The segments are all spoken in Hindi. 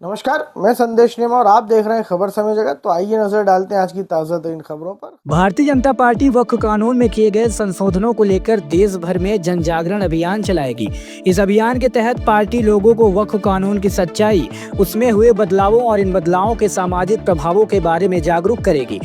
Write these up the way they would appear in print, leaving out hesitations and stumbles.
नमस्कार, मैं संदेश नेमा और आप देख रहे हैं खबर समय जगत। तो आइए नजर डालते हैं आज की ताजा तरीन खबरों पर। भारतीय जनता पार्टी वक्फ कानून में किए गए संशोधनों को लेकर देश भर में जन जागरण अभियान चलाएगी। इस अभियान के तहत पार्टी लोगों को वक्फ कानून की सच्चाई, उसमें हुए बदलावों और इन बदलावों के सामाजिक प्रभावों के बारे में जागरूक करेगी।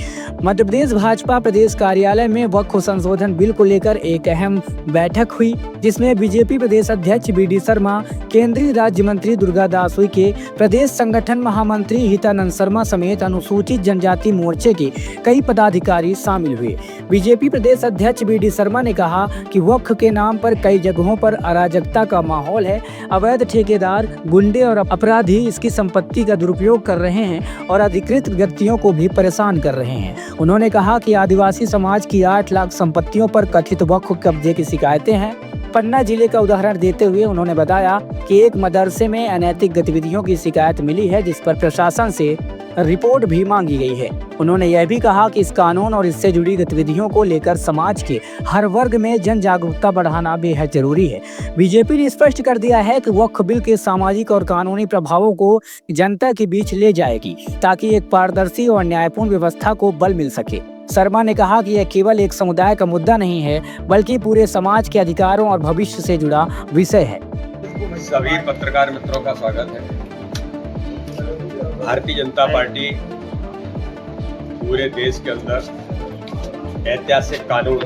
मध्य प्रदेश भाजपा प्रदेश कार्यालय में वक्फ संशोधन बिल को लेकर एक अहम बैठक हुई, जिसमें बीजेपी प्रदेश अध्यक्ष BD शर्मा, केंद्रीय राज्य मंत्री दुर्गा दास उइके, प्रदेश संगठन महामंत्री हितानंद शर्मा समेत अनुसूचित जनजाति मोर्चे के कई पदाधिकारी शामिल हुए। बीजेपी प्रदेश अध्यक्ष BD शर्मा ने कहा कि वक्फ के नाम पर कई जगहों पर अराजकता का माहौल है। अवैध ठेकेदार, गुंडे और अपराधी इसकी संपत्ति का दुरुपयोग कर रहे हैं और अधिकृत व्यक्तियों को भी परेशान कर रहे हैं। उन्होंने कहा कि आदिवासी समाज की 8 लाख संपत्तियों पर कथित वक्फ कब्जे की शिकायतें हैं। पन्ना जिले का उदाहरण देते हुए उन्होंने बताया कि एक मदरसे में अनैतिक गतिविधियों की शिकायत मिली है, जिस पर प्रशासन से रिपोर्ट भी मांगी गई है। उन्होंने यह भी कहा कि इस कानून और इससे जुड़ी गतिविधियों को लेकर समाज के हर वर्ग में जन जागरूकता बढ़ाना बेहद जरूरी है। बीजेपी ने स्पष्ट कर दिया है कि वक्फ बिल के सामाजिक और कानूनी प्रभावों को जनता के बीच ले जाएगी, ताकि एक पारदर्शी और न्यायपूर्ण व्यवस्था को बल मिल सके। शर्मा ने कहा कि यह केवल एक समुदाय का मुद्दा नहीं है, बल्कि पूरे समाज के अधिकारों और भविष्य से जुड़ा विषय है। सभी पत्रकार मित्रों का स्वागत है। भारतीय जनता पार्टी पूरे देश के अंदर ऐतिहासिक कानून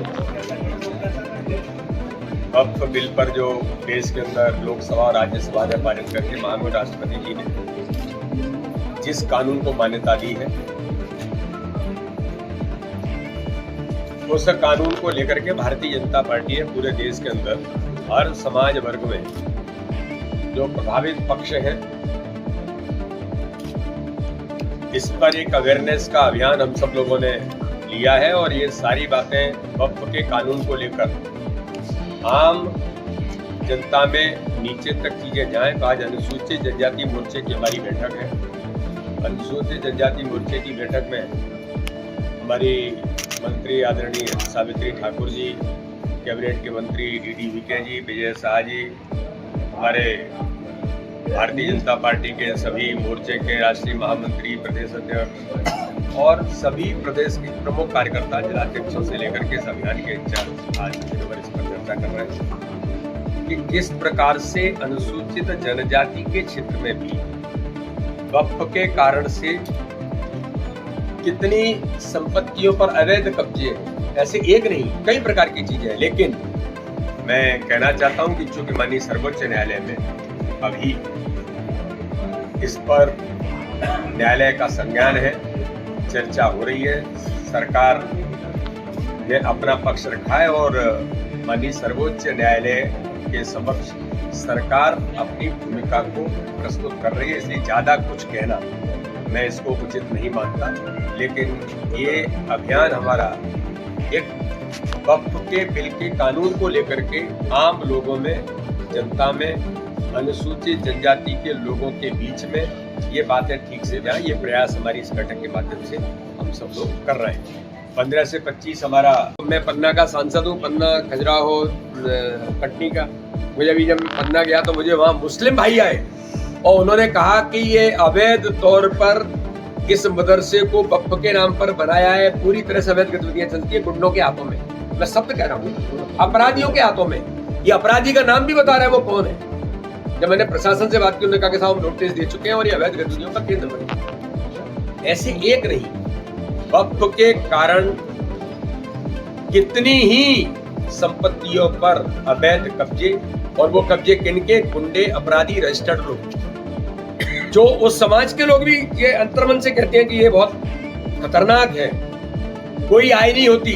वक्फ बिल पर जो देश के अंदर लोकसभा और राज्यसभा ने पारित करके माननीय राष्ट्रपति जी ने जिस कानून को मान्यता दी है, उस कानून को लेकर के भारतीय जनता पार्टी है पूरे देश के अंदर हर समाज वर्ग में जो प्रभावित पक्ष है, इस पर एक अवेयरनेस का अभियान हम सब लोगों ने लिया है। और ये सारी बातें वक्फ के कानून को लेकर आम जनता में नीचे तक चीजें जाएं। तो आज अनुसूचित जनजाति मोर्चे की हमारी बैठक है। अनुसूचित जनजाति मोर्चे की बैठक में हमारी मंत्री आदरणीय सावित्री ठाकुर जी, कैबिनेट के मंत्री DD विके जी, विजय शाह जी, हमारे भारतीय जनता पार्टी के सभी मोर्चे के राष्ट्रीय महामंत्री, प्रदेश अध्यक्ष और सभी प्रदेश के प्रमुख कार्यकर्ता, जिलाध्यक्षों से लेकर के इस अभियान के इंचार्ज आज इस पर चर्चा कर रहे हैं कि किस प्रकार से अनुसूचित जनजाति के क्षेत्र में भी वक्फ के कारण से कितनी संपत्तियों पर अवैध कब्जे हैं। ऐसे एक नहीं, कई प्रकार की चीजें हैं। लेकिन मैं कहना चाहता हूं कि चूंकि माननीय सर्वोच्च न्यायालय में अभी इस पर न्यायालय का संज्ञान है, चर्चा हो रही है, सरकार ने अपना पक्ष रखा है और माननीय सर्वोच्च न्यायालय के समक्ष सरकार अपनी भूमिका को प्रस्तुत कर रही है। इसलिए ज्यादा कुछ कहना मैं इसको उचित नहीं मानता। लेकिन ये अभियान हमारा एक वक्फ के बिल के कानून को लेकर के आम लोगों में, जनता में, अनुसूचित जनजाति के लोगों के बीच में ये बातें ठीक से जाएं, ये प्रयास हमारी इस बैठक के माध्यम से हम सब लोग कर रहे हैं। 15 से 25 हमारा, मैं पन्ना का सांसद हूँ, पन्ना, खजुराहो, कटनी का। मुझे अभी जब पन्ना गया तो मुझे वहाँ मुस्लिम भाई आए और उन्होंने कहा कि ये अवैध तौर पर इस मदरसे को वक्फ के नाम पर बनाया है, पूरी तरह से अवैध गतिविधियां चलती है गुंडों के हाथों में। मैं शब्द कह रहा हूँ, अपराधियों के हाथों में। ये अपराधी का नाम भी बता रहा है वो कौन है। जब मैंने प्रशासन से बात की, उन्होंने कहा कि साहब हम नोटिस दे चुके हैं और ये अवैध गतिविधियों का केंद्र बने। ऐसे एक नहीं, वक्फ के कारण कितनी ही संपत्तियों पर अवैध कब्जे, और वो कब्जे किनके? गुंडे, अपराधी, रजिस्टर्ड लोग, जो उस समाज के लोग भी ये अंतर्मन से कहते हैं कि ये बहुत खतरनाक है, कोई आय नहीं होती।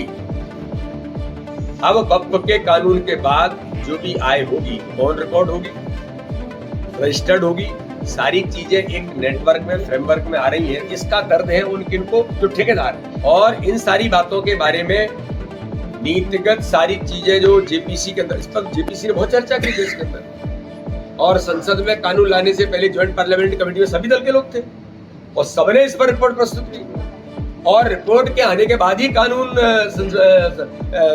अब वक्फ के कानून के बाद जो भी आय होगी ऑन रिकॉर्ड होगी, रजिस्टर्ड होगी, सारी चीजें एक नेटवर्क में, फ्रेमवर्क में आ रही है। इसका दर्द है उन किनको, जो ठेकेदार है। और इन सारी बातों के बारे में नीतिगत सारी चीजें जो जेपीसी के अंदर, इस पर जेपीसी ने बहुत चर्चा की देश के अंदर, और संसद में कानून लाने से पहले ज्वाइंट पार्लियामेंट्री कमेटी में सभी दल के लोग थे और सबने इस पर रिपोर्ट प्रस्तुत की। और रिपोर्ट के आने के बाद ही कानून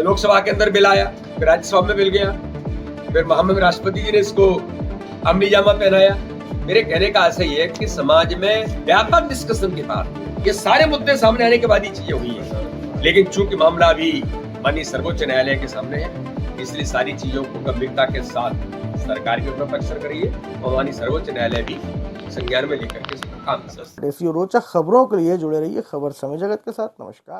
लोकसभा के अंदर बिल आया, फिर राज्यसभा में बिल गया, फिर महामहिम राष्ट्रपति जी ने इसको अमलीजामा पहनाया। मेरे कहने का आशय ये है कि समाज में व्यापक डिस्कशन के बाद ये सारे मुद्दे सामने आने के बाद ही चीजें हुई हैं, लेकिन चूंकि मामला अभी माननीय सर्वोच्च न्यायालय के सामने है, इसलिए सारी चीजों को गंभीरता के साथ सरकार भी अपना पक्ष रही है और माननीय सर्वोच्च न्यायालय भी संज्ञान में लेकर के इसका काम कर सकता है। ऐसी रोचक खबरों के लिए जुड़े रहिए खबर समय जगत के साथ। नमस्कार।